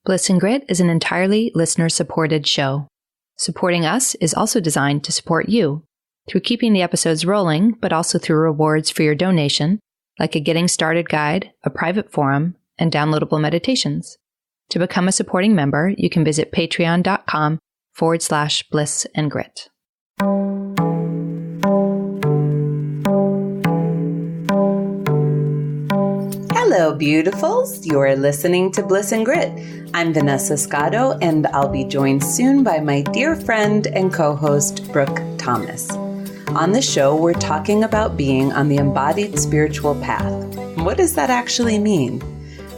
Bliss and Grit is an entirely listener-supported show. Supporting us is also designed to support you through keeping the episodes rolling, but also through rewards for your donation, like a Getting Started guide, a private forum, and downloadable meditations. To become a supporting member, you can visit patreon.com/bliss and grit. Hello, beautifuls. You're listening to Bliss and Grit. I'm Vanessa Scotto, and I'll be joined soon by my dear friend and co-host, Brooke Thomas. On the show, we're talking about being on the embodied spiritual path. What does that actually mean?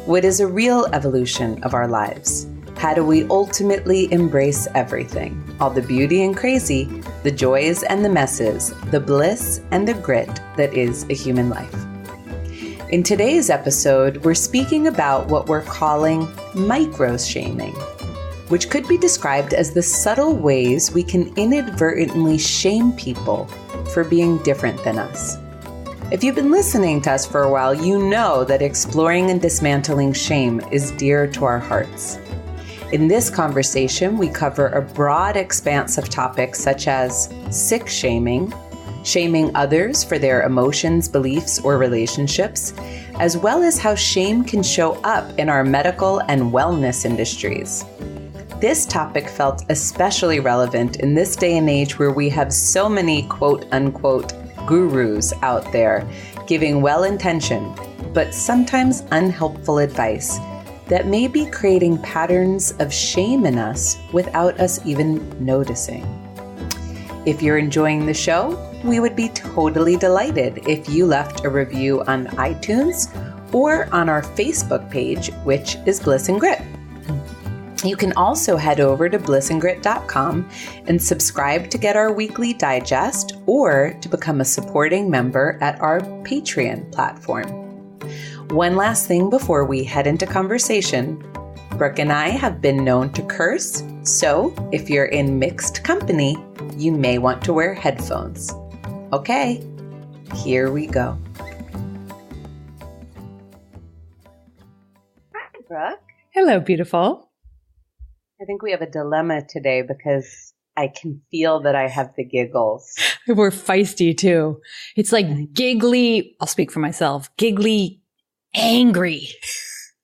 What is a real evolution of our lives? How do we ultimately embrace everything? All the beauty and crazy, the joys and the messes, the bliss and the grit that is a human life. In today's episode, we're speaking about what we're calling micro-shaming, which could be described as the subtle ways we can inadvertently shame people for being different than us. If you've been listening to us for a while, you know that exploring and dismantling shame is dear to our hearts. In this conversation, we cover a broad expanse of topics such as sick shaming, shaming others for their emotions, beliefs, or relationships, as well as how shame can show up in our medical and wellness industries. This topic felt especially relevant in this day and age where we have so many quote-unquote gurus out there giving well-intentioned, but sometimes unhelpful advice that may be creating patterns of shame in us without us even noticing. If you're enjoying the show, we would be totally delighted if you left a review on iTunes or on our Facebook page, which is Bliss and Grit. You can also head over to blissandgrit.com and subscribe to get our weekly digest or to become a supporting member at our Patreon platform. One last thing before we head into conversation. Brooke and I have been known to curse, so if you're in mixed company, you may want to wear headphones. Okay, here we go. Hi, Brooke. Hello, beautiful. I think we have a dilemma today because I can feel that I have the giggles. We're feisty too. It's like giggly, I'll speak for myself, giggly, angry.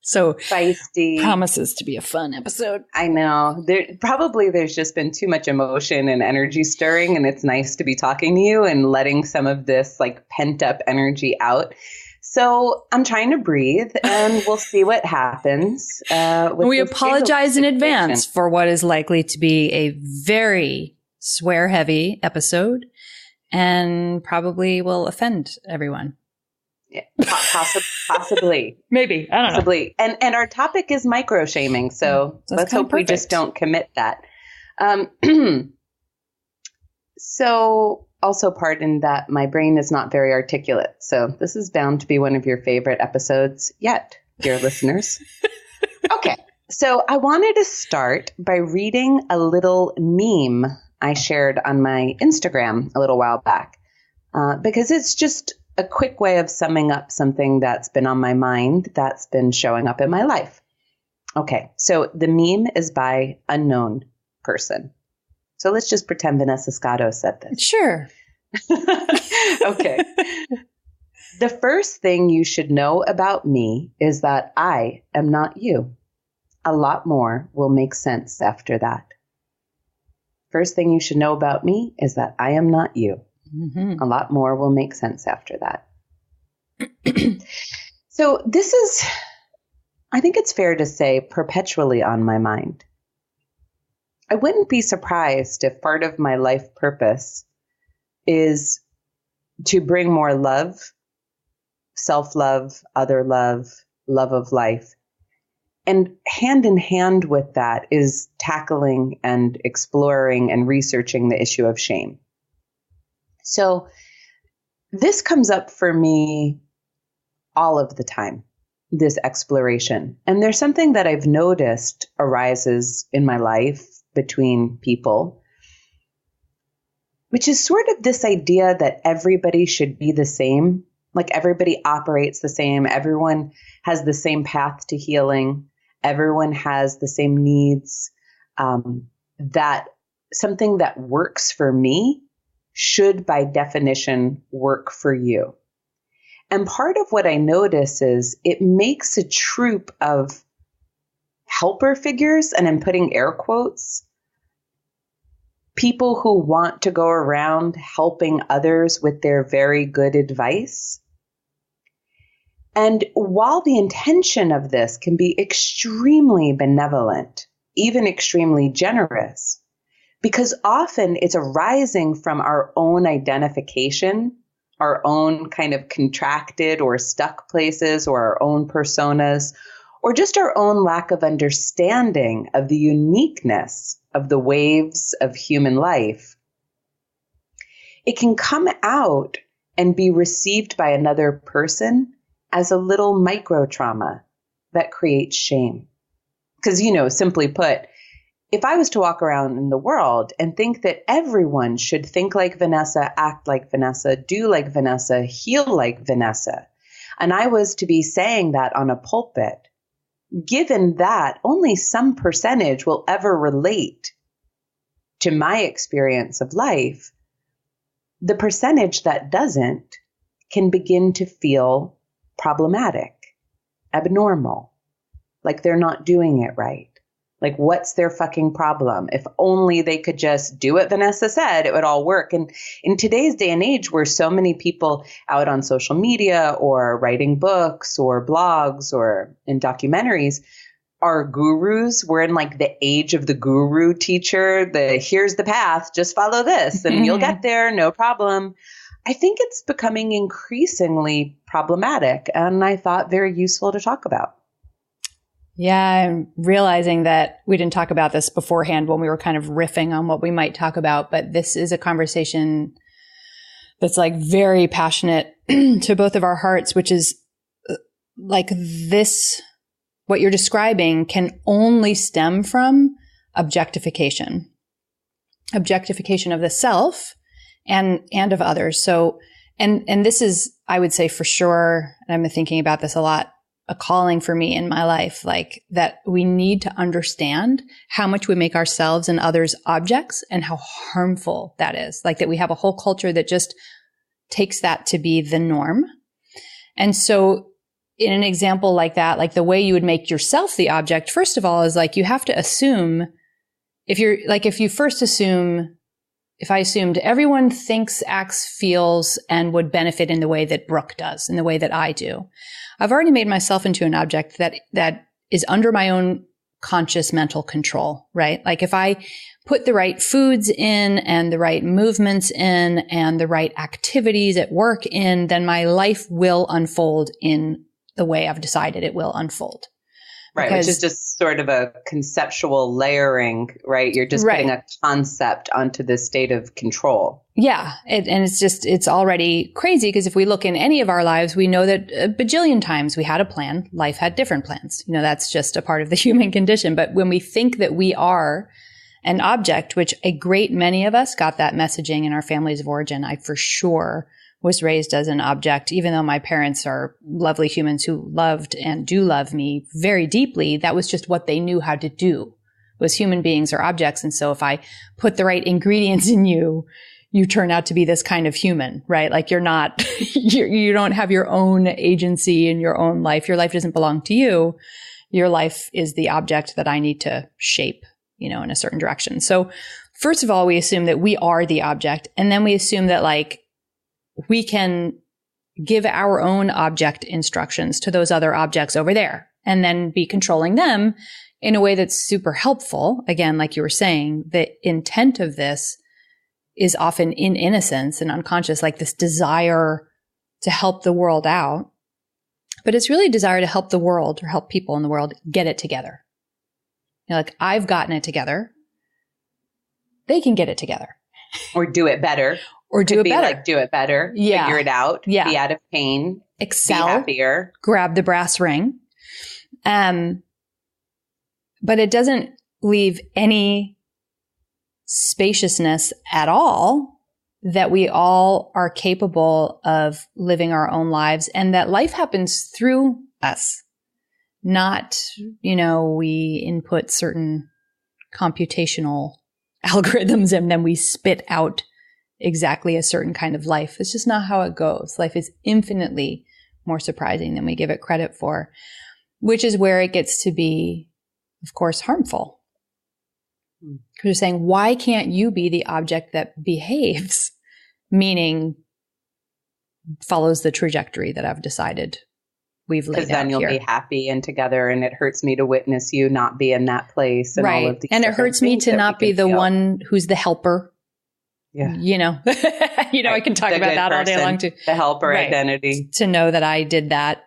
So feisty. Promises to be a fun episode. I know. There's just been too much emotion and energy stirring, and it's nice to be talking to you and letting some of this like pent up energy out. So I'm trying to breathe, and we'll see what happens. We apologize in advance for what is likely to be a very swear heavy episode and probably will offend everyone. Yeah, possibly. Maybe. I don't know. And our topic is micro-shaming. So let's hope we just don't commit that. So also pardon that my brain is not very articulate. So this is bound to be one of your favorite episodes yet, dear listeners. Okay. So I wanted to start by reading a little meme I shared on my Instagram a little while back because it's just a quick way of summing up something that's been on my mind that's been showing up in my life. Okay, so the meme is by unknown person. So let's just pretend Vanessa Scotto said this. Sure. Okay. The first thing you should know about me is that I am not you. A lot more will make sense after that. First thing you should know about me is that I am not you. Mm-hmm. A lot more will make sense after that. So this is, I think it's fair to say, perpetually on my mind. I wouldn't be surprised if part of my life purpose is to bring more love, self-love, other love, love of life. And hand in hand with that is tackling and exploring and researching the issue of shame. So this comes up for me all of the time, this exploration. And there's something that I've noticed arises in my life between people, which is sort of this idea that everybody should be the same, like everybody operates the same, everyone has the same path to healing, everyone has the same needs, that something that works for me should by definition work for you. And part of what I notice is it makes a troop of helper figures, and I'm putting air quotes, people who want to go around helping others with their very good advice. And while the intention of this can be extremely benevolent, even extremely generous, because often it's arising from our own identification, our own kind of contracted or stuck places, or our own personas, or just our own lack of understanding of the uniqueness of the waves of human life, it can come out and be received by another person as a little micro trauma that creates shame. Because, simply put, if I was to walk around in the world and think that everyone should think like Vanessa, act like Vanessa, do like Vanessa, heal like Vanessa, and I was to be saying that on a pulpit, given that only some percentage will ever relate to my experience of life, the percentage that doesn't can begin to feel problematic, abnormal, like they're not doing it right. Like, what's their fucking problem? If only they could just do what Vanessa said, it would all work. And in today's day and age, where so many people out on social media or writing books or blogs or in documentaries are gurus, we're in like the age of the guru teacher, here's the path, just follow this and you'll get there, no problem. I think it's becoming increasingly problematic, and I thought very useful to talk about. Yeah, I'm realizing that we didn't talk about this beforehand when we were kind of riffing on what we might talk about, but this is a conversation that's like very passionate to both of our hearts, which is like this, what you're describing can only stem from objectification of the self and of others. So, and this is, I would say for sure, and I've been thinking about this a lot, a calling for me in my life, like that we need to understand how much we make ourselves and others objects and how harmful that is. Like that we have a whole culture that just takes that to be the norm. And so in an example like that, like the way you would make yourself the object, first of all, is like you have to assume, if I assumed everyone thinks, acts, feels, and would benefit in the way that Brooke does, in the way that I do, I've already made myself into an object that is under my own conscious mental control, right? Like if I put the right foods in and the right movements in and the right activities at work in, then my life will unfold in the way I've decided it will unfold. Right, which is just sort of a conceptual layering, right? You're just putting a concept onto this state of control. Yeah, and it's already crazy because if we look in any of our lives, we know that a bajillion times we had a plan, life had different plans. That's just a part of the human condition. But when we think that we are an object, which a great many of us got that messaging in our families of origin, I for sure was raised as an object, even though my parents are lovely humans who loved and do love me very deeply. That was just what they knew how to do, was human beings are objects. And so if I put the right ingredients in you, you turn out to be this kind of human, right? Like you're not, you don't have your own agency in your own life. Your life doesn't belong to you. Your life is the object that I need to shape, in a certain direction. So first of all, we assume that we are the object. And then we assume that like, we can give our own object instructions to those other objects over there and then be controlling them in a way that's super helpful. Again, like you were saying, the intent of this is often in innocence and unconscious, like this desire to help the world out. But it's really a desire to help the world or help people in the world get it together. Like I've gotten it together. They can get it together. Or do it better. Or do it better. Like do it better. Yeah. Figure it out. Yeah. Be out of pain. Excel. Be happier. Grab the brass ring. But it doesn't leave any spaciousness at all that we all are capable of living our own lives and that life happens through us. not, we input certain computational algorithms and then we spit out exactly a certain kind of life. It's just not how it goes. Life is infinitely more surprising than we give it credit for, which is where it gets to be, of course, harmful. Because you're saying, why can't you be the object that behaves? Meaning follows the trajectory that I've decided we've laid out here. Because then you'll be happy and together, and it hurts me to witness you not be in that place. And all of these and it hurts me to not be the one who's the helper. Yeah. I can talk about that all day long too. The helper identity. To know that I did that,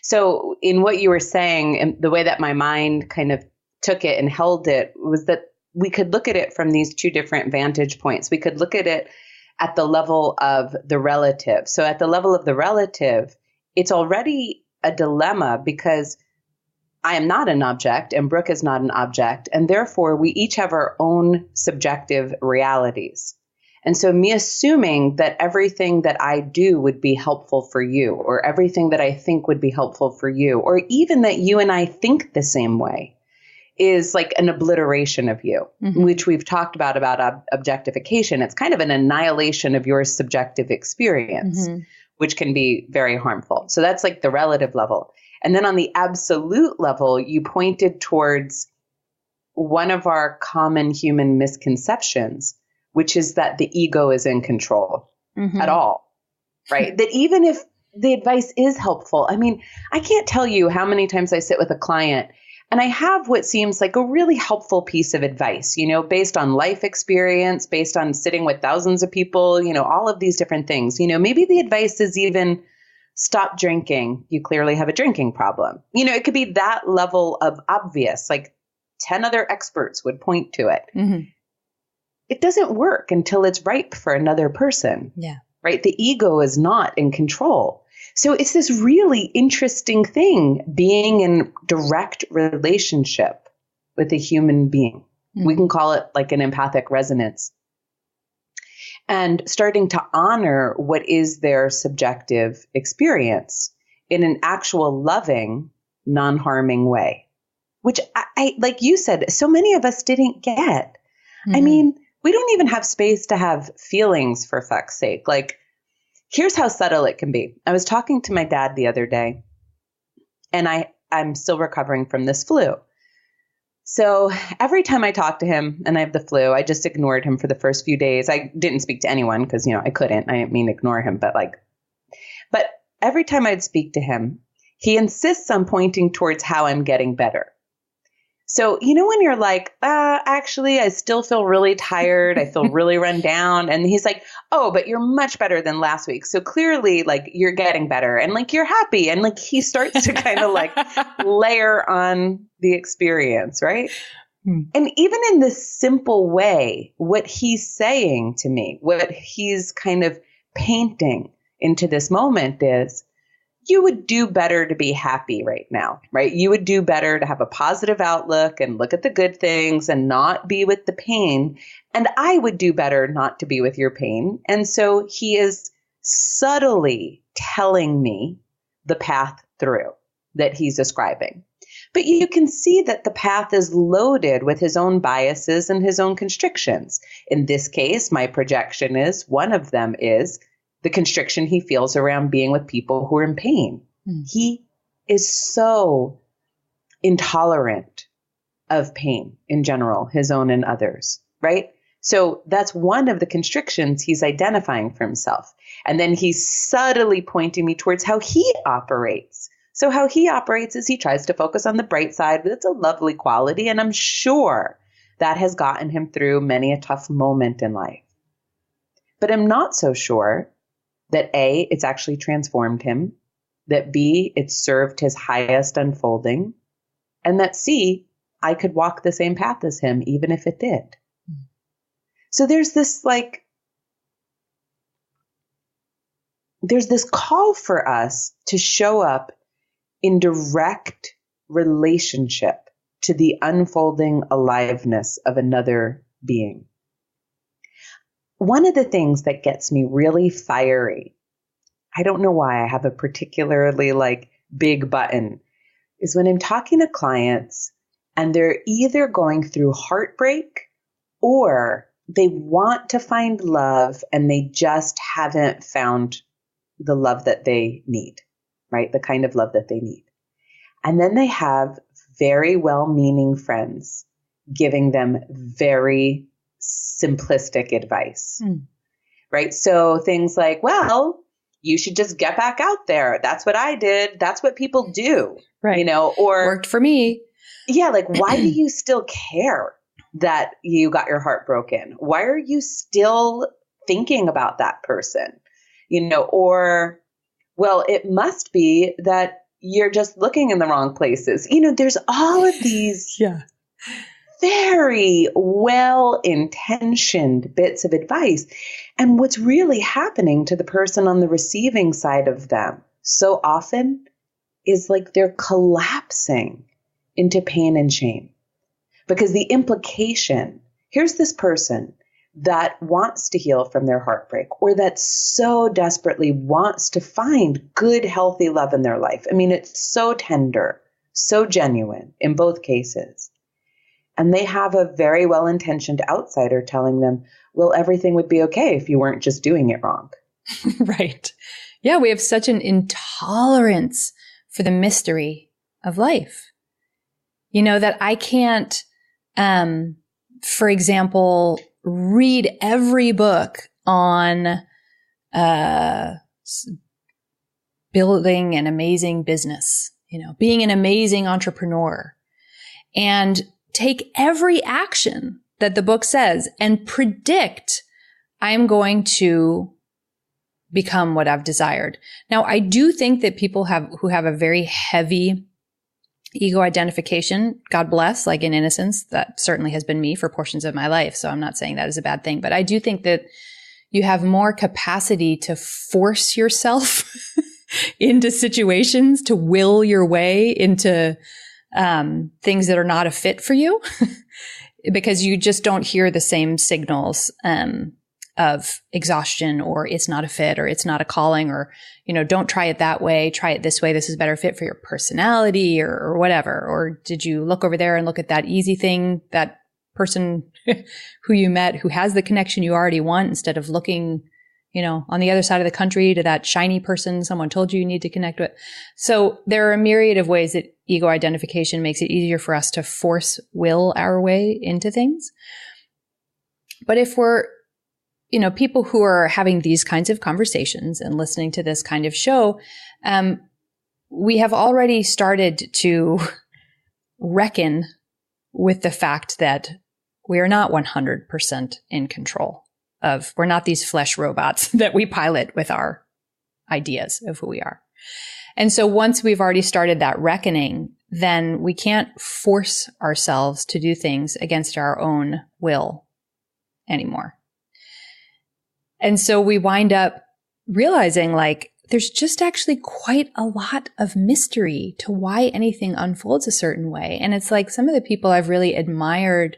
So in what you were saying, and the way that my mind kind of took it and held it, was that we could look at it from these two different vantage points. We could look at it at the level of the relative. So at the level of the relative, it's already a dilemma because I am not an object and Brooke is not an object. And therefore, we each have our own subjective realities. And so me assuming that everything that I do would be helpful for you, or everything that I think would be helpful for you, or even that you and I think the same way, is like an obliteration of you, which we've talked about objectification. It's kind of an annihilation of your subjective experience, which can be very harmful. So that's like the relative level. And then on the absolute level, you pointed towards one of our common human misconceptions, which is that the ego is in control at all, right? That even if the advice is helpful, I mean, I can't tell you how many times I sit with a client and I have what seems like a really helpful piece of advice, based on life experience, based on sitting with thousands of people, all of these different things. Maybe the advice is even stop drinking. You clearly have a drinking problem. It could be that level of obvious, like 10 other experts would point to it. It doesn't work until it's ripe for another person. Yeah. Right? The ego is not in control. So it's this really interesting thing, being in direct relationship with a human being. We can call it like an empathic resonance. And starting to honor what is their subjective experience in an actual loving, non-harming way, which I like you said, so many of us didn't get. I mean, we don't even have space to have feelings, for fuck's sake. Like, here's how subtle it can be. I was talking to my dad the other day, and I'm still recovering from this flu. So every time I talk to him and I have the flu, I just ignored him for the first few days. I didn't speak to anyone because, I couldn't. I didn't mean ignore him, but every time I'd speak to him, he insists on pointing towards how I'm getting better. So, when you're like, actually, I still feel really tired. I feel really run down. And he's like, oh, but you're much better than last week. So clearly, like, you're getting better and like, you're happy. And like, he starts to kind of like layer on the experience, right? And even in this simple way, what he's saying to me, what he's kind of painting into this moment is, you would do better to be happy right now, right? You would do better to have a positive outlook and look at the good things and not be with the pain. And I would do better not to be with your pain. And so he is subtly telling me the path through that he's ascribing. But you can see that the path is loaded with his own biases and his own constrictions. In this case, my projection is one of them is the constriction he feels around being with people who are in pain. He is so intolerant of pain in general, his own and others, right? So that's one of the constrictions he's identifying for himself. And then he's subtly pointing me towards how he operates. So how he operates is he tries to focus on the bright side, but it's a lovely quality. And I'm sure that has gotten him through many a tough moment in life. But I'm not so sure that A, it's actually transformed him, that B, it served his highest unfolding, and that C, I could walk the same path as him, even if it did. So there's this call for us to show up in direct relationship to the unfolding aliveness of another being. One of the things that gets me really fiery, I don't know why I have a particularly big button is when I'm talking to clients and they're either going through heartbreak or they want to find love and they just haven't found the love that they need, right? The kind of love that they need. And then they have very well-meaning friends giving them very simplistic advice, right? So things like, well, you should just get back out there. That's what I did. That's what people do, right? You know, or worked for me. Yeah. Like, why do you still care that you got your heart broken? Why are you still thinking about that person? You know, or, well, it must be that you're just looking in the wrong places. You know, there's all of these very well-intentioned bits of advice. And what's really happening to the person on the receiving side of them so often is like they're collapsing into pain and shame. Because the implication, here's this person that wants to heal from their heartbreak or that so desperately wants to find good, healthy love in their life. I mean, it's so tender, so genuine in both cases. And they have a very well-intentioned outsider telling them, well, everything would be okay if you weren't just doing it wrong. Right. Yeah, we have such an intolerance for the mystery of life. You know, that I can't, for example, read every book on building an amazing business, you know, being an amazing entrepreneur, and take every action that the book says and predict I'm going to become what I've desired. Now, I do think that people who have a very heavy ego identification, God bless, like in innocence, that certainly has been me for portions of my life. So I'm not saying that is a bad thing, but I do think that you have more capacity to force yourself into situations, to will your way into things that are not a fit for you because you just don't hear the same signals of exhaustion or it's not a fit or it's not a calling or, you know, don't try it that way, try it this way. This is better fit for your personality or whatever. Or did you look over there and look at that easy thing, that person who you met who has the connection you already want instead of looking, you know, on the other side of the country to that shiny person someone told you need to connect with. So there are a myriad of ways that ego identification makes it easier for us to force will our way into things. But if we're, you know, people who are having these kinds of conversations and listening to this kind of show, we have already started to reckon with the fact that we are not 100% in control of, we're not these flesh robots that we pilot with our ideas of who we are. And so once we've already started that reckoning, then we can't force ourselves to do things against our own will anymore. And so we wind up realizing like there's just actually quite a lot of mystery to why anything unfolds a certain way. And it's like some of the people I've really admired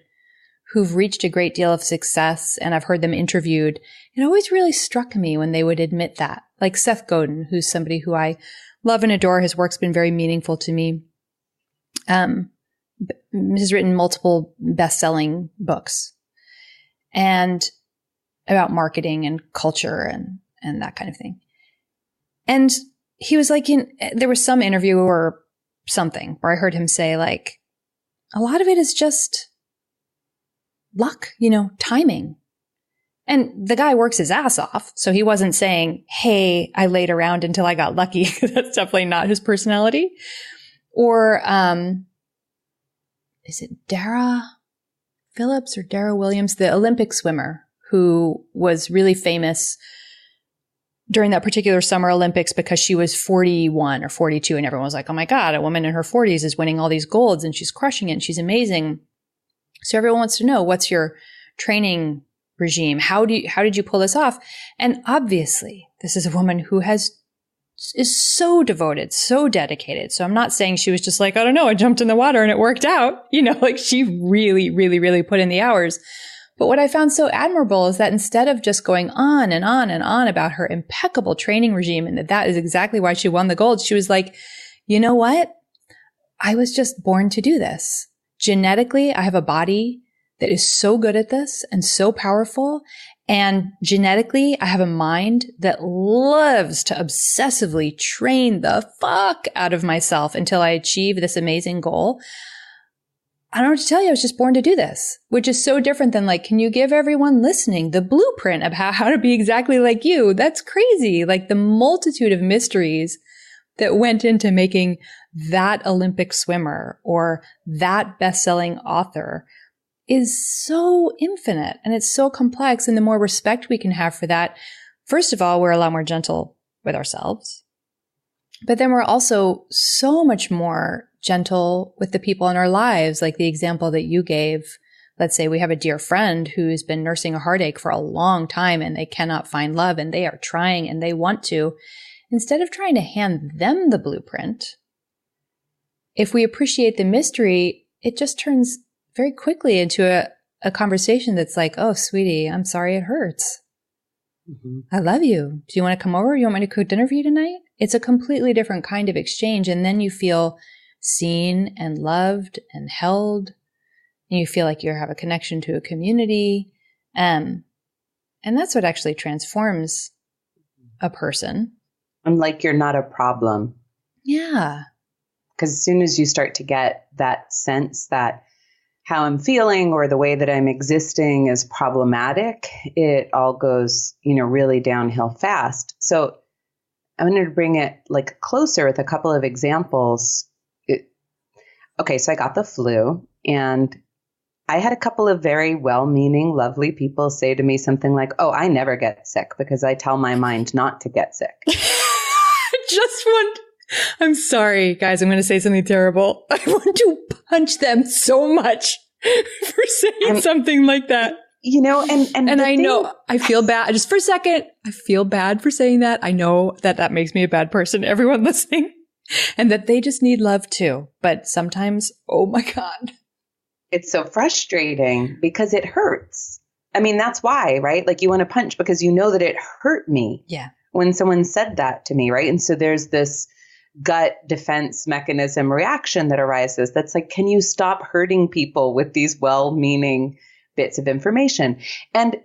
who've reached a great deal of success and I've heard them interviewed, it always really struck me when they would admit that. Like Seth Godin, who's somebody who I love and adore. His work's been very meaningful to me. He's written multiple best-selling books and about marketing and culture and that kind of thing. And he was like, there was some interview or something where I heard him say like, a lot of it is just luck, you know, timing. And the guy works his ass off. So he wasn't saying, hey, I laid around until I got lucky. That's definitely not his personality. Or, is it Dara Phillips or Dara Williams, the Olympic swimmer who was really famous during that particular Summer Olympics because she was 41 or 42. And everyone was like, oh my God, a woman in her 40s is winning all these golds and she's crushing it and she's amazing. So everyone wants to know, what's your training regime? How did you pull this off? And obviously, this is a woman who is so devoted, so dedicated. So I'm not saying she was just like, I don't know, I jumped in the water and it worked out. You know, like she really, really, really put in the hours. But what I found so admirable is that instead of just going on and on and on about her impeccable training regime and that is exactly why she won the gold, she was like, you know what? I was just born to do this. Genetically, I have a body that is so good at this and so powerful. And genetically, I have a mind that loves to obsessively train the fuck out of myself until I achieve this amazing goal. I don't know what to tell you. I was just born to do this, which is so different than like, can you give everyone listening the blueprint of how to be exactly like you? That's crazy. Like the multitude of mysteries that went into making that Olympic swimmer or that best-selling author is so infinite and it's so complex. And the more respect we can have for that, first of all, we're a lot more gentle with ourselves. But then we're also so much more gentle with the people in our lives, like the example that you gave. Let's say we have a dear friend who's been nursing a heartache for a long time and they cannot find love and they are trying and they want to. Instead of trying to hand them the blueprint, if we appreciate the mystery, it just turns very quickly into a conversation that's like, oh, sweetie, I'm sorry it hurts. Mm-hmm. I love you. Do you want to come over? You want me to cook dinner for you tonight? It's a completely different kind of exchange. And then you feel seen and loved and held. And you feel like you have a connection to a community. And that's what actually transforms a person. And like you're not a problem. Yeah. Because as soon as you start to get that sense that how I'm feeling or the way that I'm existing is problematic, it all goes, really downhill fast. So I wanted to bring it like closer with a couple of examples. So I got the flu and I had a couple of very well-meaning, lovely people say to me something like, oh, I never get sick because I tell my mind not to get sick. I'm sorry, guys. I'm going to say something terrible. I want to punch them so much for saying something like that. And I know I feel bad. Just for a second, I feel bad for saying that. I know that makes me a bad person, everyone listening, and that they just need love too. But sometimes, oh my God. It's so frustrating because it hurts. I mean, that's why, right? Like you want to punch because you know that it hurt me. Yeah. When someone said that to me, right? And so there's this gut defense mechanism reaction that arises that's like, can you stop hurting people with these well-meaning bits of information? And,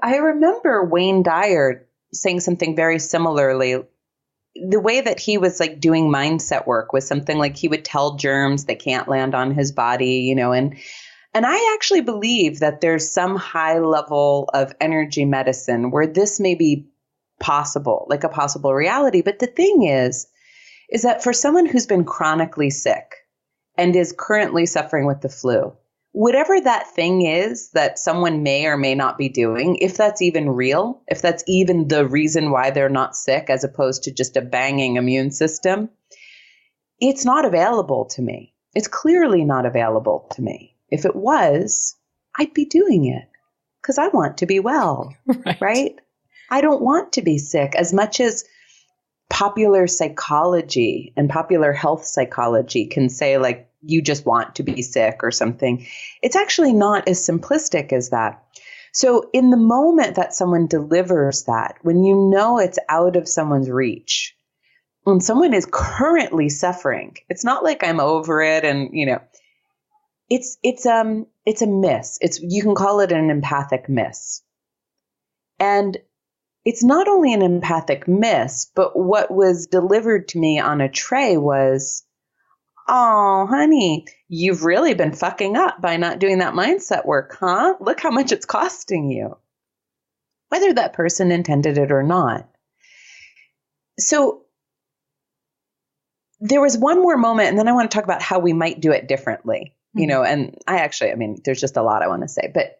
I remember Wayne Dyer saying something very similarly. The way that he was like doing mindset work was something like he would tell germs they can't land on his body, and I actually believe that there's some high level of energy medicine where this may be possible, like a possible reality. But the thing is that for someone who's been chronically sick and is currently suffering with the flu, whatever that thing is that someone may or may not be doing, if that's even real, if that's even the reason why they're not sick, as opposed to just a banging immune system, it's not available to me. It's clearly not available to me. If it was, I'd be doing it because I want to be well, right? I don't want to be sick. As much as popular psychology and popular health psychology can say like, you just want to be sick or something, it's actually not as simplistic as that. So in the moment that someone delivers that, when you know it's out of someone's reach, when someone is currently suffering, it's not like I'm over it and, it's a miss. You can call it an empathic miss. And it's not only an empathic miss, but what was delivered to me on a tray was, oh, honey, you've really been fucking up by not doing that mindset work, huh? Look how much it's costing you, whether that person intended it or not. So there was one more moment, and then I want to talk about how we might do it differently, and there's just a lot I want to say, but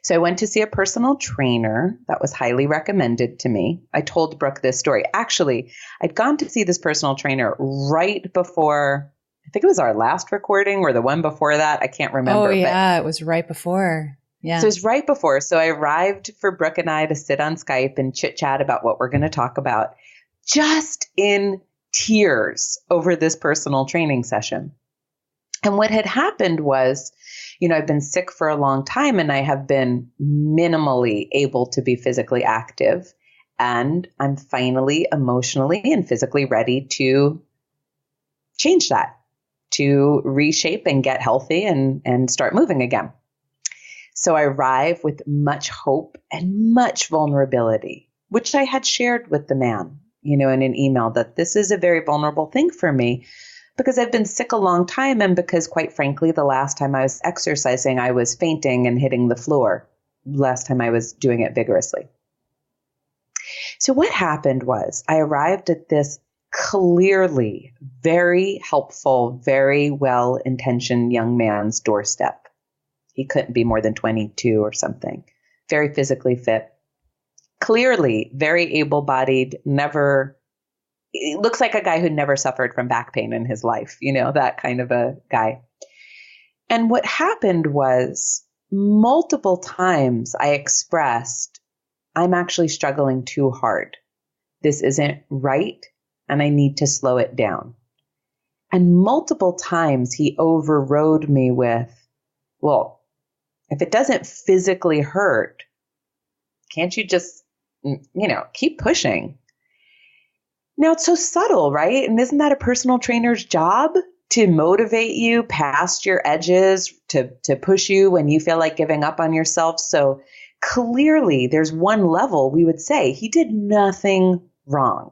so I went to see a personal trainer that was highly recommended to me. I told Brooke this story. Actually, I'd gone to see this personal trainer right before, I think it was our last recording or the one before that. I can't remember. Oh, yeah. It was right before. Yeah. So it was right before. So I arrived for Brooke and I to sit on Skype and chit chat about what we're going to talk about, just in tears over this personal training session. And what had happened was, I've been sick for a long time and I have been minimally able to be physically active. And I'm finally emotionally and physically ready to change that, to reshape and get healthy and start moving again. So I arrive with much hope and much vulnerability, which I had shared with the man, in an email, that this is a very vulnerable thing for me because I've been sick a long time. And because, quite frankly, the last time I was exercising, I was fainting and hitting the floor. Last time I was doing it vigorously. So what happened was I arrived at this clearly very helpful, very well-intentioned young man's doorstep. He couldn't be more than 22 or something. Very physically fit. Clearly very able-bodied, it looks like a guy who never suffered from back pain in his life, that kind of a guy. And what happened was multiple times I expressed, I'm actually struggling too hard. This isn't right, and I need to slow it down. And multiple times he overrode me with, well, if it doesn't physically hurt, can't you just, keep pushing? Now, it's so subtle, right? And isn't that a personal trainer's job? To motivate you past your edges, to push you when you feel like giving up on yourself. So clearly, there's one level we would say he did nothing wrong.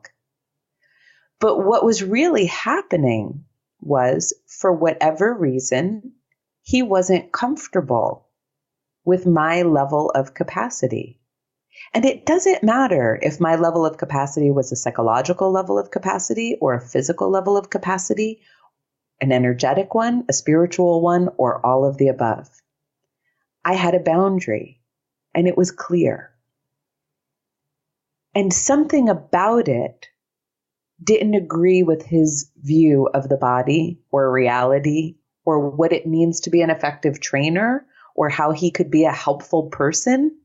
But what was really happening was, for whatever reason, he wasn't comfortable with my level of capacity. And it doesn't matter if my level of capacity was a psychological level of capacity or a physical level of capacity, an energetic one, a spiritual one, or all of the above. I had a boundary, and it was clear. And something about it didn't agree with his view of the body or reality or what it means to be an effective trainer or how he could be a helpful person.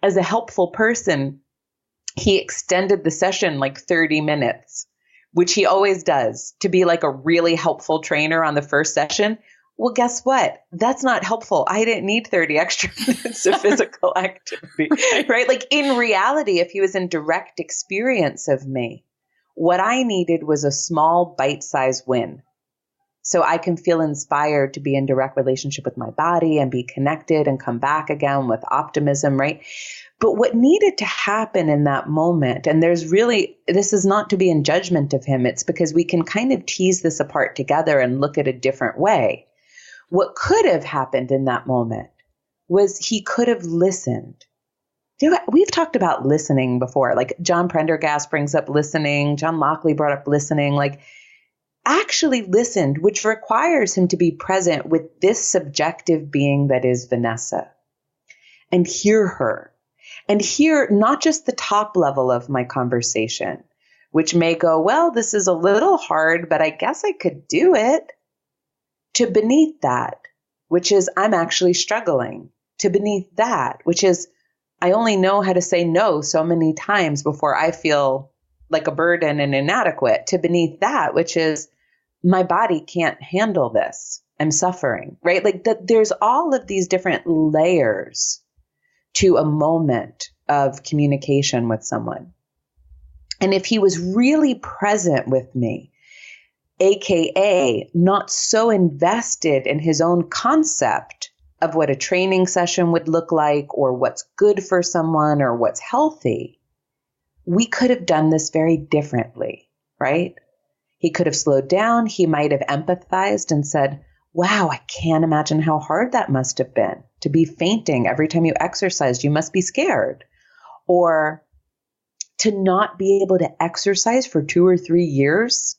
As a helpful person, he extended the session like 30 minutes, which he always does, to be like a really helpful trainer on the first session. Well, guess what? That's not helpful. I didn't need 30 extra minutes of physical activity, right? Like in reality, if he was in direct experience of me, what I needed was a small bite-sized win. So I can feel inspired to be in direct relationship with my body and be connected and come back again with optimism, right? But what needed to happen in that moment, and this is not to be in judgment of him, it's because we can kind of tease this apart together and look at a different way. What could have happened in that moment was he could have listened. We've talked about listening before, like John Prendergast brings up listening, John Lockley brought up listening, like actually listened, which requires him to be present with this subjective being that is Vanessa and hear her and hear not just the top level of my conversation, which may go, well, this is a little hard, but I guess I could do it, to beneath that, which is I'm actually struggling, to beneath that, which is I only know how to say no so many times before I feel like a burden and inadequate, to beneath that, which is my body can't handle this. I'm suffering, right? Like that there's all of these different layers to a moment of communication with someone. And if he was really present with me, AKA not so invested in his own concept of what a training session would look like or what's good for someone or what's healthy, we could have done this very differently, right? He could have slowed down. He might have empathized and said, wow, I can't imagine how hard that must have been to be fainting every time you exercised. You must be scared. Or to not be able to exercise for 2 or 3 years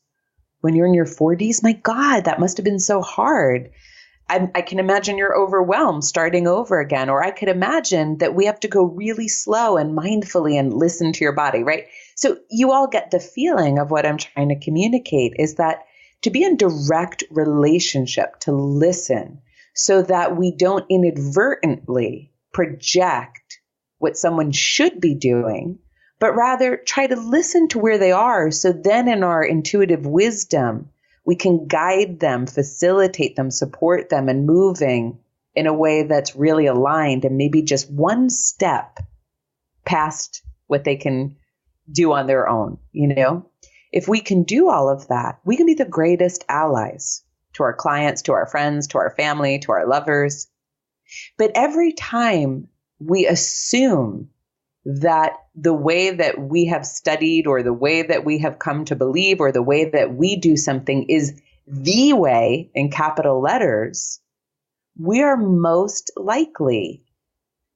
when you're in your 40s. My God, that must have been so hard. I can imagine you're overwhelmed starting over again. Or I could imagine that we have to go really slow and mindfully and listen to your body, right? So you all get the feeling of what I'm trying to communicate is that to be in direct relationship, to listen so that we don't inadvertently project what someone should be doing, but rather try to listen to where they are. So then in our intuitive wisdom, we can guide them, facilitate them, support them, and moving in a way that's really aligned and maybe just one step past what they can do on their own. if we can do all of that, we can be the greatest allies to our clients, to our friends, to our family, to our lovers. But every time we assume that the way that we have studied or the way that we have come to believe or the way that we do something is the way in capital letters, we are most likely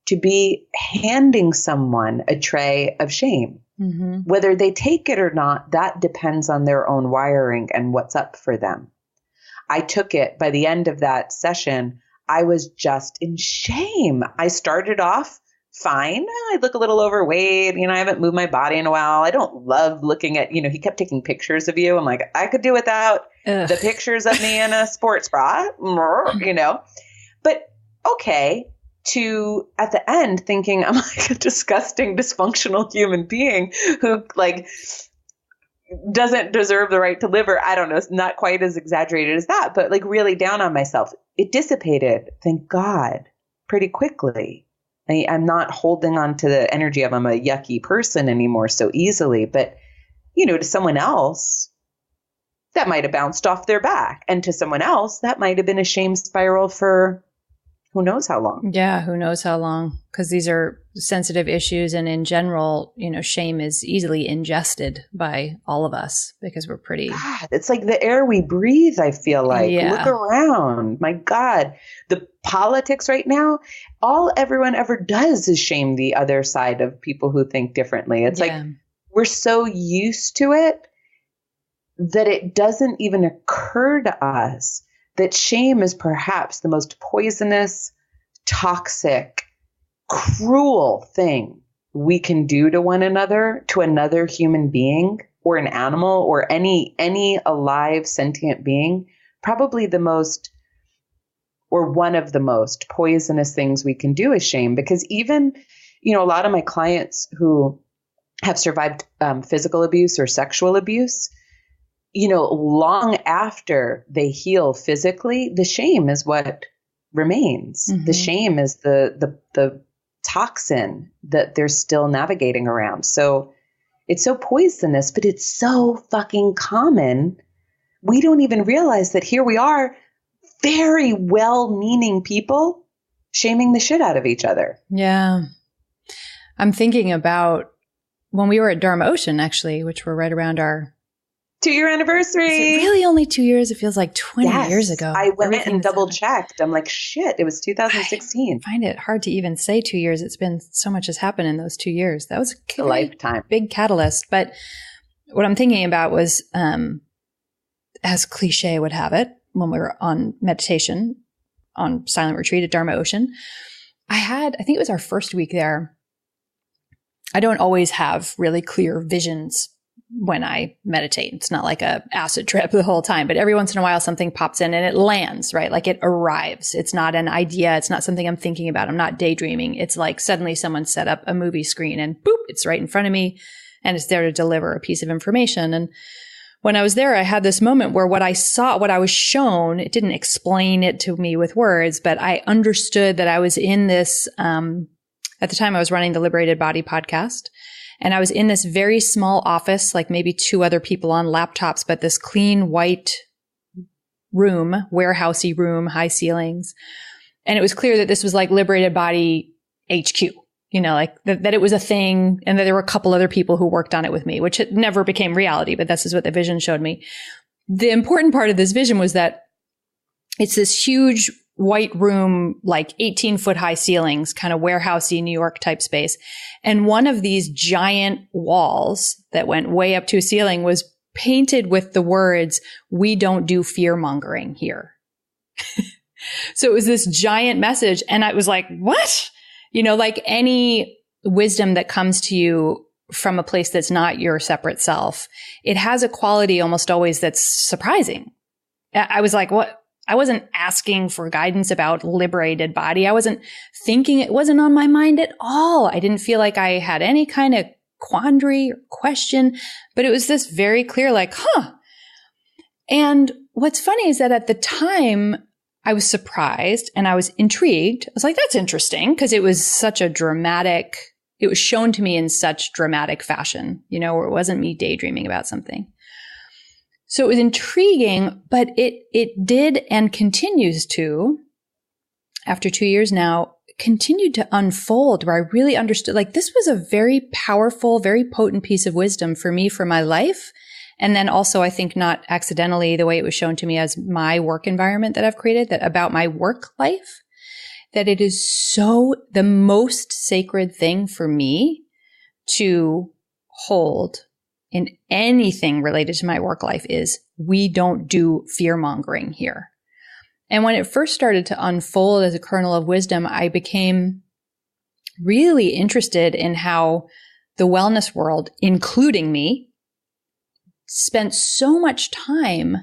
to be handing someone a tray of shame. Mm-hmm. Whether they take it or not, that depends on their own wiring and what's up for them. I took it by the end of that session. I was just in shame. I started off fine. I look a little overweight. I haven't moved my body in a while. I don't love looking at, he kept taking pictures of you. I'm like, I could do without the pictures of me in a sports bra, But okay, to at the end thinking I'm like a disgusting, dysfunctional human being who doesn't deserve the right to live, or I don't know, it's not quite as exaggerated as that, but really down on myself. It dissipated, thank God, pretty quickly. I'm not holding on to the energy of I'm a yucky person anymore so easily. But, to someone else, that might have bounced off their back. And to someone else, that might have been a shame spiral for who knows how long. Yeah, who knows how long? Because these are sensitive issues. And in general, shame is easily ingested by all of us because we're pretty. God, it's like the air we breathe, I feel like. Yeah. Look around. My God. The politics right now, all everyone ever does is shame the other side of people who think differently. It's like we're so used to it that it doesn't even occur to us that shame is perhaps the most poisonous, toxic, cruel thing we can do to one another, to another human being or an animal or any alive sentient being. Probably the most, or one of the most poisonous things we can do is shame. Because even, a lot of my clients who have survived physical abuse or sexual abuse, long after they heal physically, the shame is what remains. Mm-hmm. The shame is the toxin that they're still navigating around. So it's so poisonous, but it's so fucking common. We don't even realize that here we are, very well-meaning people shaming the shit out of each other. Yeah. I'm thinking about when we were at Dharma Ocean, actually, which were right around our 2-year anniversary. Is it really only 2 years? It feels like 20 years ago. I went and double checked. I'm like, shit, it was 2016. I find it hard to even say 2 years. It's been so much has happened in those 2 years. That was a lifetime. Big catalyst. But what I'm thinking about was, as cliche would have it, when we were on meditation on silent retreat at Dharma Ocean, I think it was our first week there. I don't always have really clear visions when I meditate. It's not like a acid trip the whole time, but every once in a while something pops in and it lands, right? Like it arrives. It's not an idea. It's not something I'm thinking about. I'm not daydreaming. It's like suddenly someone set up a movie screen and boop, it's right in front of me and it's there to deliver a piece of information. And when I was there, I had this moment where what I saw, what I was shown, it didn't explain it to me with words, but I understood that I was in this, at the time I was running the Liberated Body podcast. And I was in this very small office, like maybe 2 other people on laptops, but this clean white room, warehousey room, high ceilings. And it was clear that this was like Liberated Body HQ, like that it was a thing and that there were a couple other people who worked on it with me, which it never became reality, but this is what the vision showed me. The important part of this vision was that it's this huge white room, like 18-foot high ceilings, kind of warehousey New York type space. And one of these giant walls that went way up to a ceiling was painted with the words, "We don't do fear mongering here." So it was this giant message. And I was like, what? Like any wisdom that comes to you from a place that's not your separate self, it has a quality almost always that's surprising. I was like, what? I wasn't asking for guidance about liberated body. I wasn't thinking, it wasn't on my mind at all. I didn't feel like I had any kind of quandary or question, but it was this very clear, like, And what's funny is that at the time I was surprised and I was intrigued. I was like, that's interesting because it was such a it was shown to me in such dramatic fashion, where it wasn't me daydreaming about something. So it was intriguing, but it did and continues to, after 2 years now, continued to unfold where I really understood, like, this was a very powerful, very potent piece of wisdom for me, for my life. And then also, I think not accidentally, the way it was shown to me as my work environment that I've created, that about my work life, that it is so the most sacred thing for me to hold in anything related to my work life is we don't do fear mongering here. And when it first started to unfold as a kernel of wisdom, I became really interested in how the wellness world, including me, spent so much time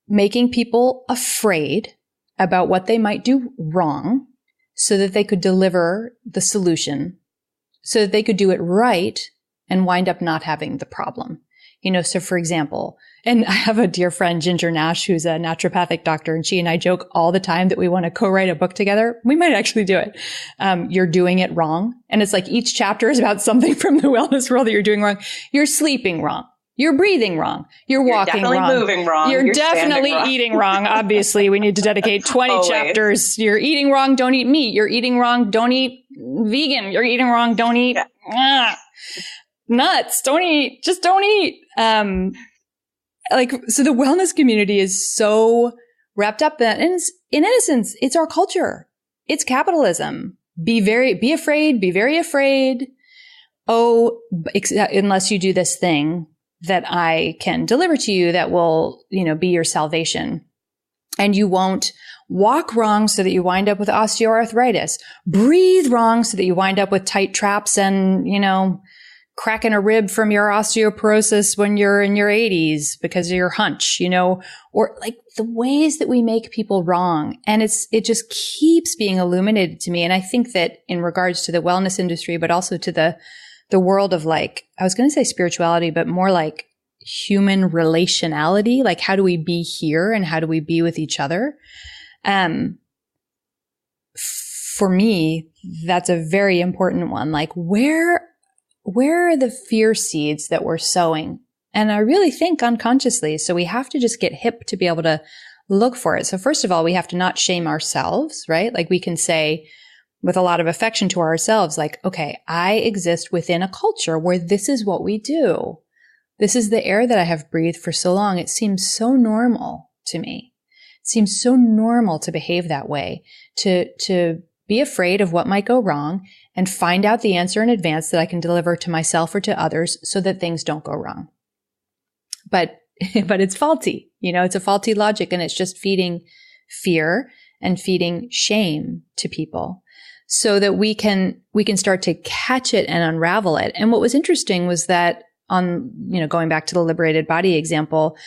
making people afraid about what they might do wrong so that they could deliver the solution, so that they could do it right and wind up not having the problem. So for example, and I have a dear friend, Ginger Nash, who's a naturopathic doctor, and she and I joke all the time that we want to co-write a book together. We might actually do it. You're doing it wrong. And it's like each chapter is about something from the wellness world that you're doing wrong. You're sleeping wrong. You're breathing wrong. You're walking wrong. You're definitely moving wrong. You're definitely eating wrong. Obviously, we need to dedicate 20 chapters. You're eating wrong. Don't eat meat. You're eating wrong. Don't eat vegan. You're eating wrong. Don't eat nuts. Don't eat. Just don't eat. So the wellness community is so wrapped up in that. And in essence, it's our culture. It's capitalism. Be afraid. Be very afraid. Oh, unless you do this thing that I can deliver to you that will, be your salvation. And you won't walk wrong so that you wind up with osteoarthritis. Breathe wrong so that you wind up with tight traps and, cracking a rib from your osteoporosis when you're in your 80s because of your hunch, or like the ways that we make people wrong. And it just keeps being illuminated to me. And I think that in regards to the wellness industry, but also to the world of, like, I was going to say spirituality, but more like human relationality. Like, how do we be here and how do we be with each other? For me, that's a very important one. Like, where are the fear seeds that we're sowing? And I really think unconsciously. So we have to just get hip to be able to look for it. So first of all, we have to not shame ourselves, right? Like, we can say with a lot of affection to ourselves, like, okay, I exist within a culture where this is what we do. This is the air that I have breathed for so long. It seems so normal to me. It seems so normal to behave that way, to be afraid of what might go wrong and find out the answer in advance that I can deliver to myself or to others so that things don't go wrong. But it's faulty. It's a faulty logic, and it's just feeding fear and feeding shame to people so that we can start to catch it and unravel it. And what was interesting was that going back to the liberated body example,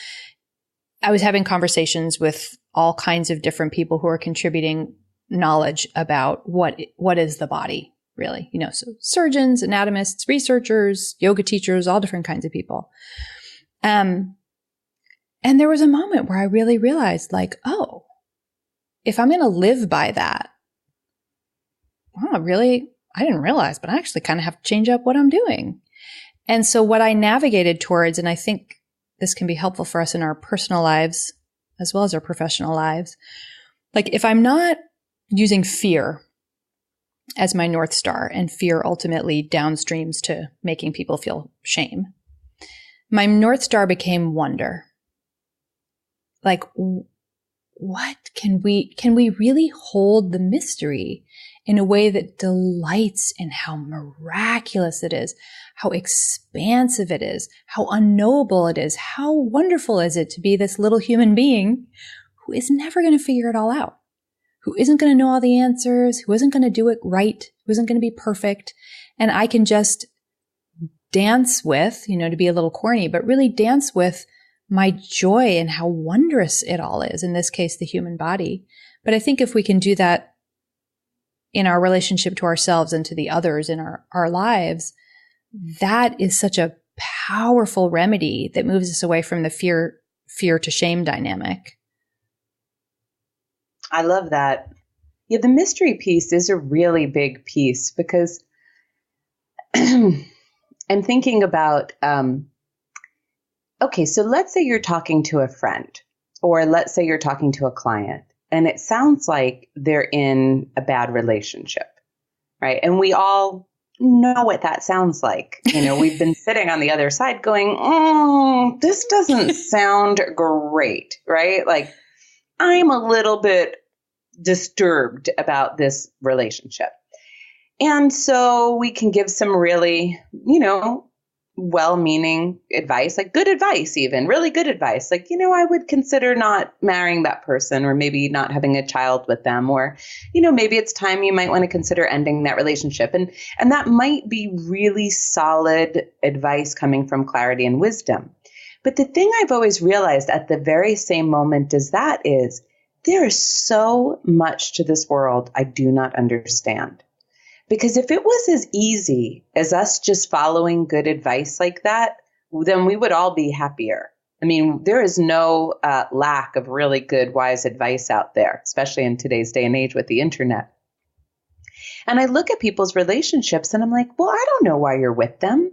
I was having conversations with all kinds of different people who are contributing knowledge about what is the body, really. So surgeons, anatomists, researchers, yoga teachers, all different kinds of people. And there was a moment where I really realized, like, oh, if I'm going to live by that, I didn't realize, but I actually kind of have to change up what I'm doing. And so what I navigated towards, and I think this can be helpful for us in our personal lives as well as our professional lives, like, if I'm not using fear as my North Star, and fear ultimately downstreams to making people feel shame, my North Star became wonder. Like, what can we really hold the mystery in a way that delights in how miraculous it is, how expansive it is, how unknowable it is, how wonderful is it to be this little human being who is never going to figure it all out, who isn't going to know all the answers, who isn't going to do it right, who isn't going to be perfect. And I can just dance with, to be a little corny, but really dance with my joy and how wondrous it all is, in this case, the human body. But I think if we can do that in our relationship to ourselves and to the others in our lives, that is such a powerful remedy that moves us away from the fear to shame dynamic. I love that. Yeah, the mystery piece is a really big piece, because I'm thinking about okay, so let's say you're talking to a friend, or let's say you're talking to a client, and it sounds like they're in a bad relationship, right? And we all know what that sounds like. We've been sitting on the other side going, this doesn't sound great, right? Like, I'm a little bit disturbed about this relationship. And so we can give some really, well-meaning advice, like good advice, even really good advice. Like, I would consider not marrying that person, or maybe not having a child with them, or, maybe it's time you might want to consider ending that relationship. And that might be really solid advice coming from clarity and wisdom. But the thing I've always realized at the very same moment as that is there is so much to this world I do not understand. Because if it was as easy as us just following good advice like that, then we would all be happier. I mean, there is no lack of really good, wise advice out there, especially in today's day and age with the internet. And I look at people's relationships and I'm like, well, I don't know why you're with them.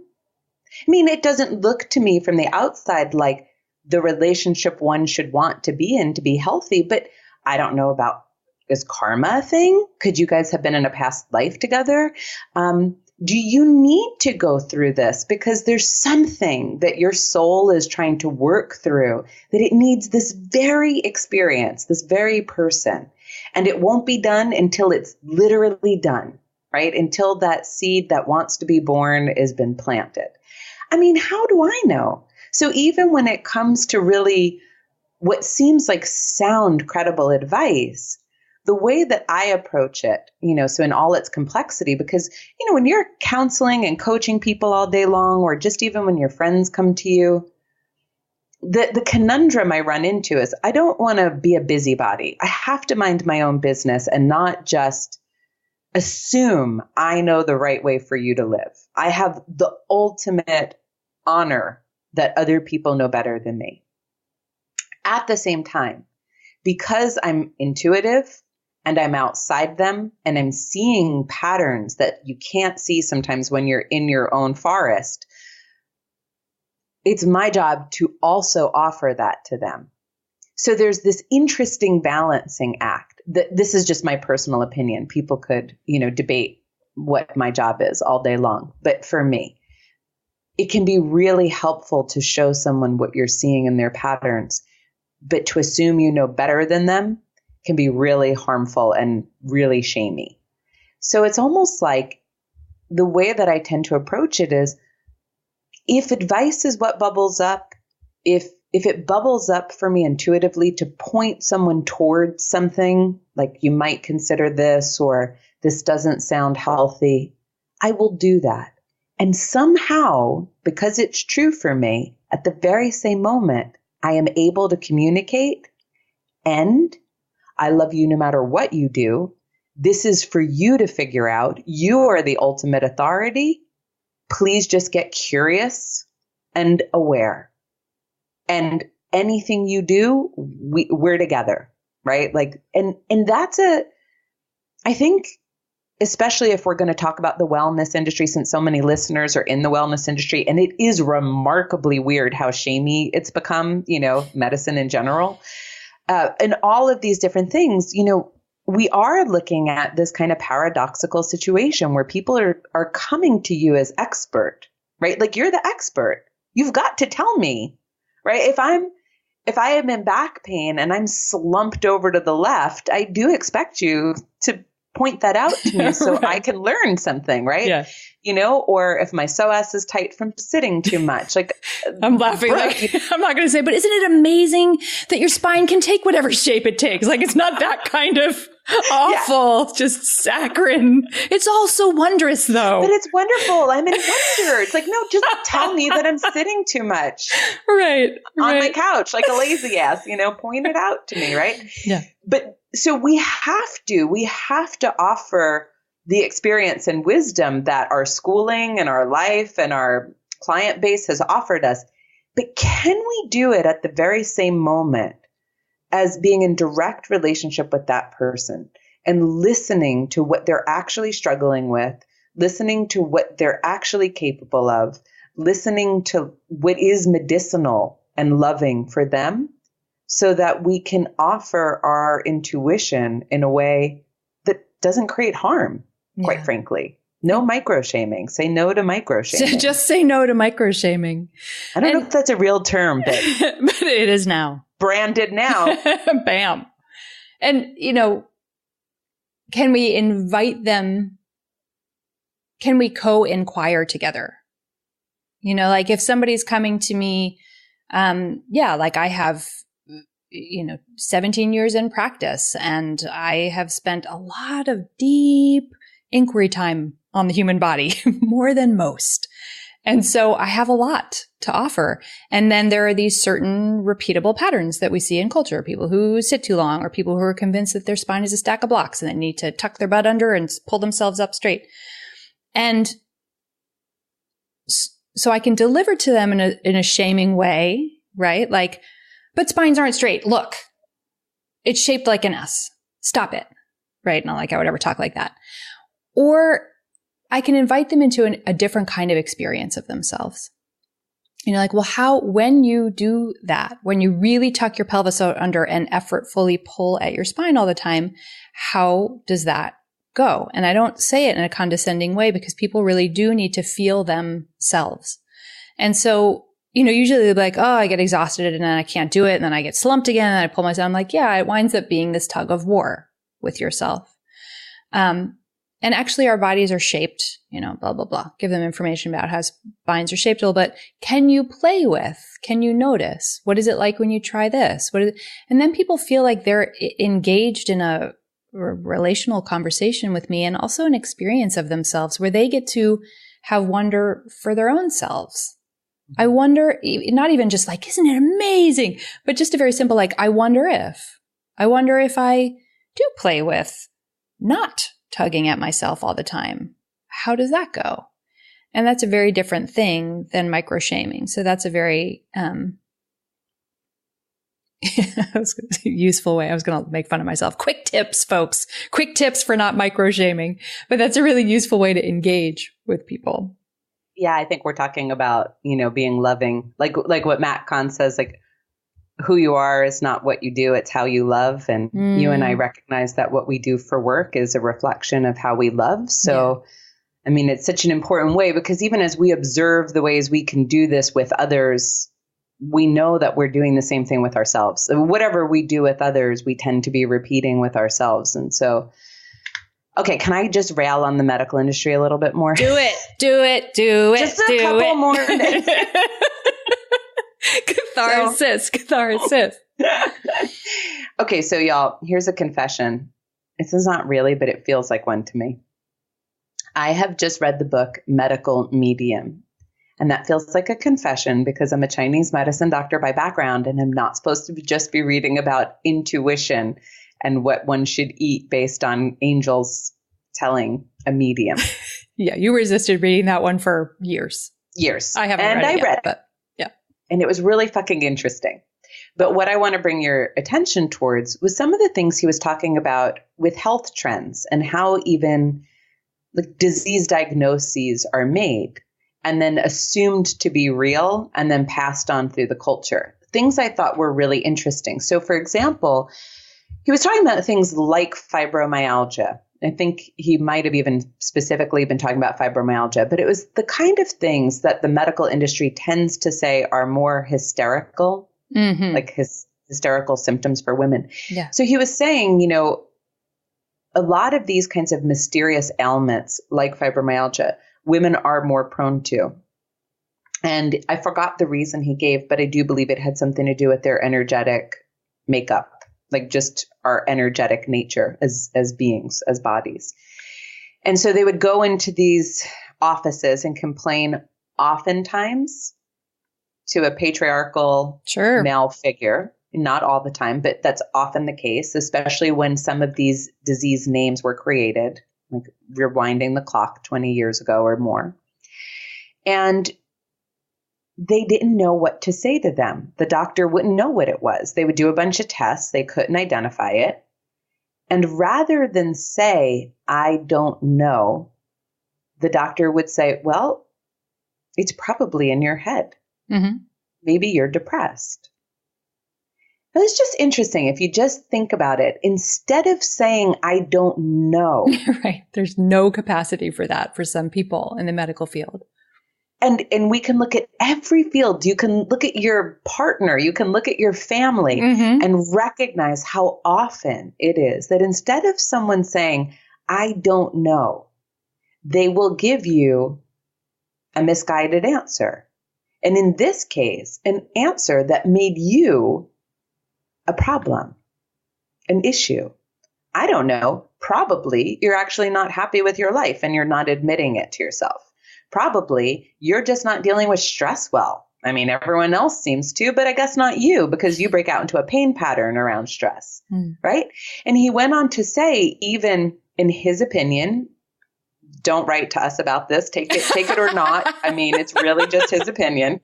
I mean, it doesn't look to me from the outside like the relationship one should want to be in to be healthy, but I don't know about, is karma a thing? Could you guys have been in a past life together? Do you need to go through this? Because there's something that your soul is trying to work through, that it needs this very experience, this very person. And it won't be done until it's literally done, right? Until that seed that wants to be born has been planted. I mean, how do I know? So even when it comes to really what seems like sound, credible advice, the way that I approach it, so in all its complexity, because, when you're counseling and coaching people all day long, or just even when your friends come to you, the conundrum I run into is I don't want to be a busybody. I have to mind my own business and not just assume I know the right way for you to live. I have the ultimate honor that other people know better than me. At the same time, because I'm intuitive, and I'm outside them, and I'm seeing patterns that you can't see sometimes when you're in your own forest, it's my job to also offer that to them. So there's this interesting balancing act. This is just my personal opinion. People could, debate what my job is all day long. But for me, it can be really helpful to show someone what you're seeing in their patterns, but to assume you know better than them can be really harmful and really shamey. So it's almost like the way that I tend to approach it is, if advice is what bubbles up, if it bubbles up for me intuitively to point someone towards something, like you might consider this, or this doesn't sound healthy, I will do that. And somehow, because it's true for me, at the very same moment, I am able to communicate, and I love you no matter what you do. This is for you to figure out. You are the ultimate authority. Please just get curious and aware. And anything you do, we're together, right? Like, and that's I think, especially if we're going to talk about the wellness industry, since so many listeners are in the wellness industry, and it is remarkably weird how shamey it's become, medicine in general. And all of these different things, we are looking at this kind of paradoxical situation where people are coming to you as expert, right? Like, you're the expert. You've got to tell me, right? If I am in back pain and I'm slumped over to the left, I do expect you to point that out to me so right. I can learn something, right? Yeah. Or if my psoas is tight from sitting too much, like I'm laughing. Like, I'm not going to say, but isn't it amazing that your spine can take whatever shape it takes? Like, it's not that kind of awful, just saccharine. It's all so wondrous, though. But it's wonderful. I'm in wonder. It's like, no, just tell me that I'm sitting too much. Right. On my couch, like a lazy ass, point it out to me, right? Yeah. But so we have to offer the experience and wisdom that our schooling and our life and our client base has offered us. But can we do it at the very same moment as being in direct relationship with that person and listening to what they're actually struggling with, listening to what they're actually capable of, listening to what is medicinal and loving for them so that we can offer our intuition in a way that doesn't create harm, quite frankly. No micro-shaming. Say no to micro-shaming. Just say no to micro-shaming. I don't know if that's a real term, but, but it is now. Branded now. Bam. And, can we invite them? Can we co-inquire together? Like if somebody's coming to me, like I have, 17 years in practice, and I have spent a lot of deep inquiry time on the human body, more than most. And so I have a lot to offer. And then there are these certain repeatable patterns that we see in culture, people who sit too long, or people who are convinced that their spine is a stack of blocks and they need to tuck their butt under and pull themselves up straight. And so I can deliver to them in a shaming way, right? Like, but spines aren't straight. Look, it's shaped like an S. Stop it. Right? Not like I would ever talk like that. Or I can invite them into a different kind of experience of themselves. When you do that, when you really tuck your pelvis out under and effortfully pull at your spine all the time, how does that go? And I don't say it in a condescending way, because people really do need to feel themselves. And so, usually they'll be like, oh, I get exhausted and then I can't do it. And then I get slumped again and I pull myself. I'm like, yeah, it winds up being this tug of war with yourself. And actually our bodies are shaped, blah, blah, blah. Give them information about how spines are shaped a little bit. Can you play with? Can you notice? What is it like when you try this? And then people feel like they're engaged in a relational conversation with me, and also an experience of themselves where they get to have wonder for their own selves. I wonder, not even just like, isn't it amazing? But just a very simple, like, I wonder if I do play with not tugging at myself all the time, how does that go? And that's a very different thing than micro-shaming. So that's a very useful way. I was going to make fun of myself. Quick tips, folks. Quick tips for not micro-shaming. But that's a really useful way to engage with people. Yeah, I think we're talking about, being loving. Like what Matt Kahn says, like, who you are is not what you do, it's how you love. And you and I recognize that what we do for work is a reflection of how we love. So, yeah. It's such an important way, because even as we observe the ways we can do this with others, we know that we're doing the same thing with ourselves. So whatever we do with others, we tend to be repeating with ourselves. And so, okay, can I just rail on the medical industry a little bit more? Do it. Just a couple more. Catharsis. Okay, so y'all, here's a confession. This is not really, but it feels like one to me. I have just read the book Medical Medium. And that feels like a confession, because I'm a Chinese medicine doctor by background, and I'm not supposed to just be reading about intuition and what one should eat based on angels telling a medium. Yeah, you resisted reading that one for years. I haven't read it yet, but yeah. And it was really fucking interesting. But what I want to bring your attention towards was some of the things he was talking about with health trends, and how even like disease diagnoses are made and then assumed to be real and then passed on through the culture. Things I thought were really interesting. So for example, he was talking about things like fibromyalgia. I think he might have even specifically been talking about fibromyalgia, but it was the kind of things that the medical industry tends to say are more hysterical, like hysterical symptoms for women. Yeah. So he was saying, a lot of these kinds of mysterious ailments like fibromyalgia, women are more prone to. And I forgot the reason he gave, but I do believe it had something to do with their energetic makeup, like just our energetic nature as beings, as bodies. And so they would go into these offices and complain oftentimes to a patriarchal male figure. Not all the time, but that's often the case, especially when some of these disease names were created, like rewinding the clock 20 years ago or more. And they didn't know what to say to them. The doctor wouldn't know what it was. They would do a bunch of tests. They couldn't identify it. And rather than say, I don't know, the doctor would say, well, It's probably in your head. Mm-hmm. Maybe you're depressed. Now, it's just interesting. If you just think about it, instead of saying, I don't know. Right. There's no capacity for that for some people in the medical field. And we can look at every field. You can look at your partner. You can look at your family and recognize how often it is that instead of someone saying, I don't know, they will give you a misguided answer. And in this case, an answer that made you a problem, an issue. I don't know. Probably you're actually not happy with your life and you're not admitting it to yourself. Probably you're just not dealing with stress well. I mean, everyone else seems to, but I guess not you, because you break out into a pain pattern around stress, right? And he went on to say, even in his opinion, don't write to us about this, take it or not. I mean, it's really just his opinion.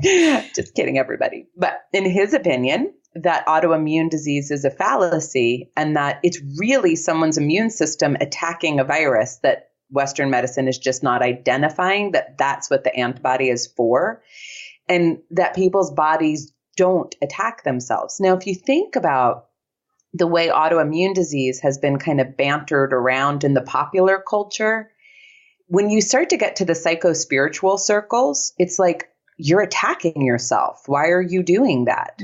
Just kidding, everybody. But in his opinion, that autoimmune disease is a fallacy and that it's really someone's immune system attacking a virus that Western medicine is just not identifying, that that's what the antibody is for, and that people's bodies don't attack themselves. Now, if you think about the way autoimmune disease has been kind of bantered around in the popular culture, when you start to get to the psycho-spiritual circles, it's like, you're attacking yourself. Why are you doing that?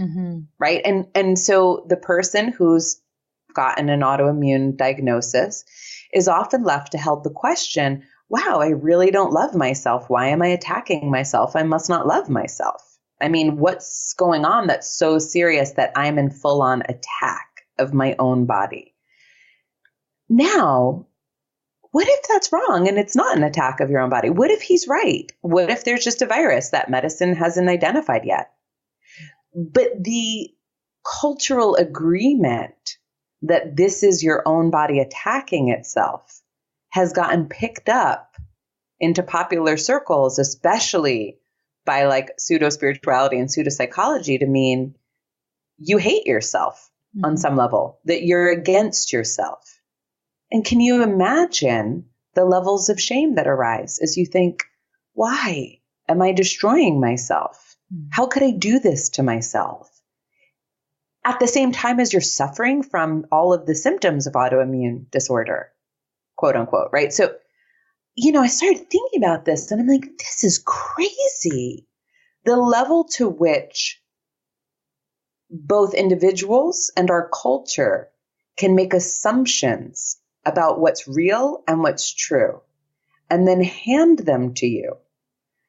Right? And so the person who's gotten an autoimmune diagnosis is often left to held the question, wow, I really don't love myself. Why am I attacking myself? I must not love myself. I mean, what's going on that's so serious that I'm in full-on attack of my own body? Now, what if that's wrong and it's not an attack of your own body? What if he's right? What if there's just a virus that medicine hasn't identified yet? But the cultural agreement that this is your own body attacking itself has gotten picked up into popular circles, especially by like pseudo-spirituality and pseudo-psychology, to mean you hate yourself on some level, that you're against yourself. And can you imagine the levels of shame that arise as you think, why am I destroying myself? How could I do this to myself? At the same time as you're suffering from all of the symptoms of autoimmune disorder, quote unquote, right? So, I started thinking about this and I'm like, this is crazy. The level to which both individuals and our culture can make assumptions about what's real and what's true, and then hand them to you.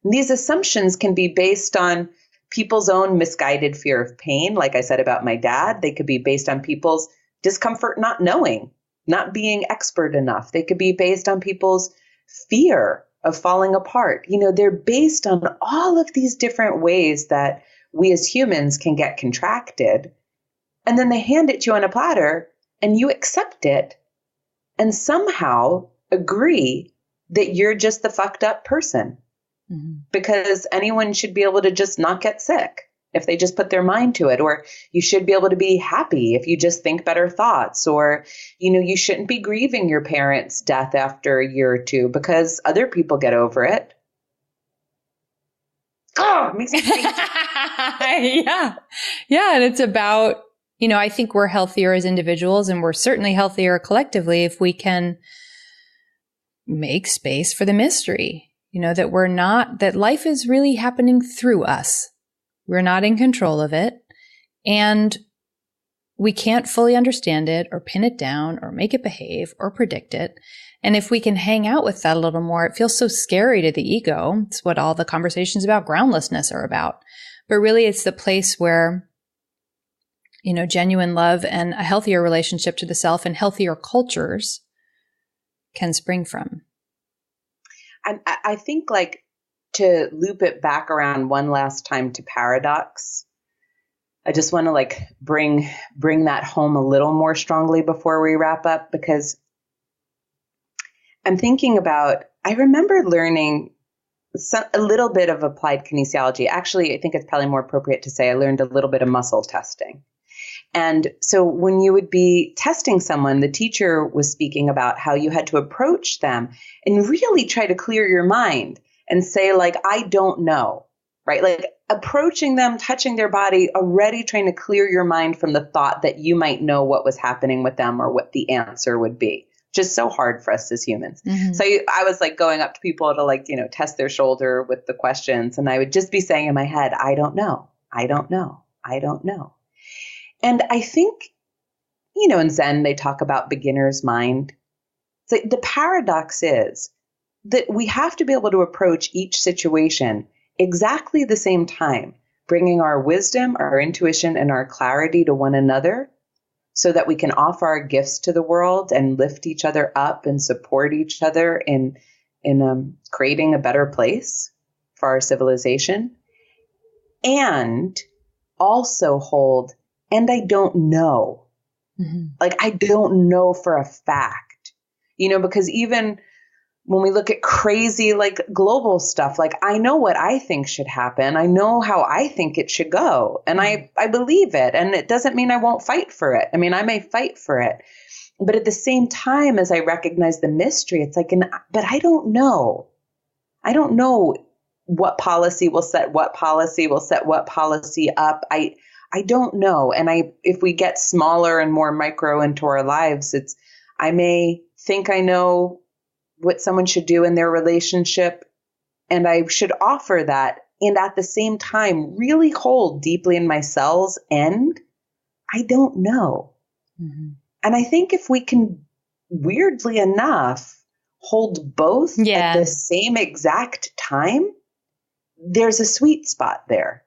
And these assumptions can be based on people's own misguided fear of pain. Like I said about my dad, they could be based on people's discomfort not knowing, not being expert enough. They could be based on people's fear of falling apart. They're based on all of these different ways that we as humans can get contracted. And then they hand it to you on a platter and you accept it and somehow agree that you're just the fucked up person. Because anyone should be able to just not get sick if they just put their mind to it, or you should be able to be happy if you just think better thoughts, or, you shouldn't be grieving your parents' death after a year or two because other people get over it. Oh, it makes me crazy. Yeah. And it's about, I think we're healthier as individuals and we're certainly healthier collectively if we can make space for the mystery. That life is really happening through us. We're not in control of it. And we can't fully understand it or pin it down or make it behave or predict it. And if we can hang out with that a little more, it feels so scary to the ego. It's what all the conversations about groundlessness are about. But really, it's the place where, genuine love and a healthier relationship to the self and healthier cultures can spring from. I think, like, to loop it back around one last time to paradox, I just want to bring that home a little more strongly before we wrap up, because I'm thinking about, I remember learning a little bit of applied kinesiology. Actually, I think it's probably more appropriate to say I learned a little bit of muscle testing. And so when you would be testing someone, the teacher was speaking about how you had to approach them and really try to clear your mind and say, like, I don't know, right? Like approaching them, touching their body, already trying to clear your mind from the thought that you might know what was happening with them or what the answer would be. Just so hard for us as humans. Mm-hmm. So I was like going up to people to like, test their shoulder with the questions. And I would just be saying in my head, I don't know. I don't know. I don't know. And I think, in Zen, they talk about beginner's mind. So the paradox is that we have to be able to approach each situation exactly the same time, bringing our wisdom, our intuition, and our clarity to one another so that we can offer our gifts to the world and lift each other up and support each other in creating a better place for our civilization. And also hold, and I don't know. Mm-hmm. Like, I don't know for a fact, because even when we look at crazy, like global stuff, like I know what I think should happen. I know how I think it should go. And I believe it. And it doesn't mean I won't fight for it. I mean, I may fight for it. But at the same time, as I recognize the mystery, it's like, but I don't know. I don't know what policy will set what policy will set what policy up. I don't know. And if we get smaller and more micro into our lives, I may think I know what someone should do in their relationship, and I should offer that. And at the same time, really hold deeply in my cells, and I don't know. Mm-hmm. And I think if we can, weirdly enough, hold both at the same exact time, there's a sweet spot there.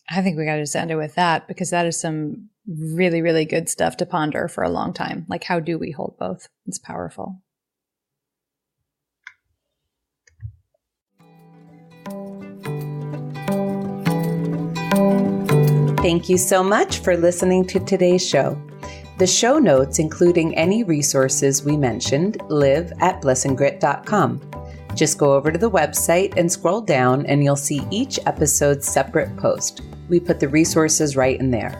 I think we got to just end it with that, because that is some really, really good stuff to ponder for a long time. Like, how do we hold both? It's powerful. Thank you so much for listening to today's show. The show notes, including any resources we mentioned, live at blissandgrit.com. Just go over to the website and scroll down, and you'll see each episode's separate post. We put the resources right in there.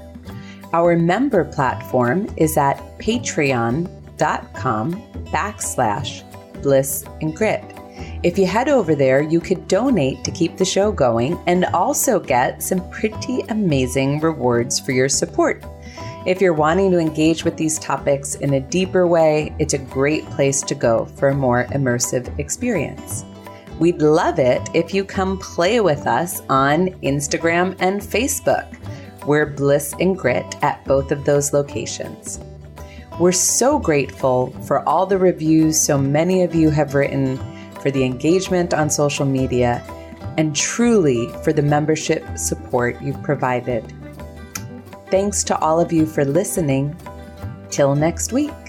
Our member platform is at patreon.com/blissandgrit. If you head over there, you could donate to keep the show going and also get some pretty amazing rewards for your support. If you're wanting to engage with these topics in a deeper way, it's a great place to go for a more immersive experience. We'd love it if you come play with us on Instagram and Facebook. We're Bliss and Grit at both of those locations. We're so grateful for all the reviews so many of you have written, for the engagement on social media, and truly for the membership support you've provided. Thanks to all of you for listening. Till next week.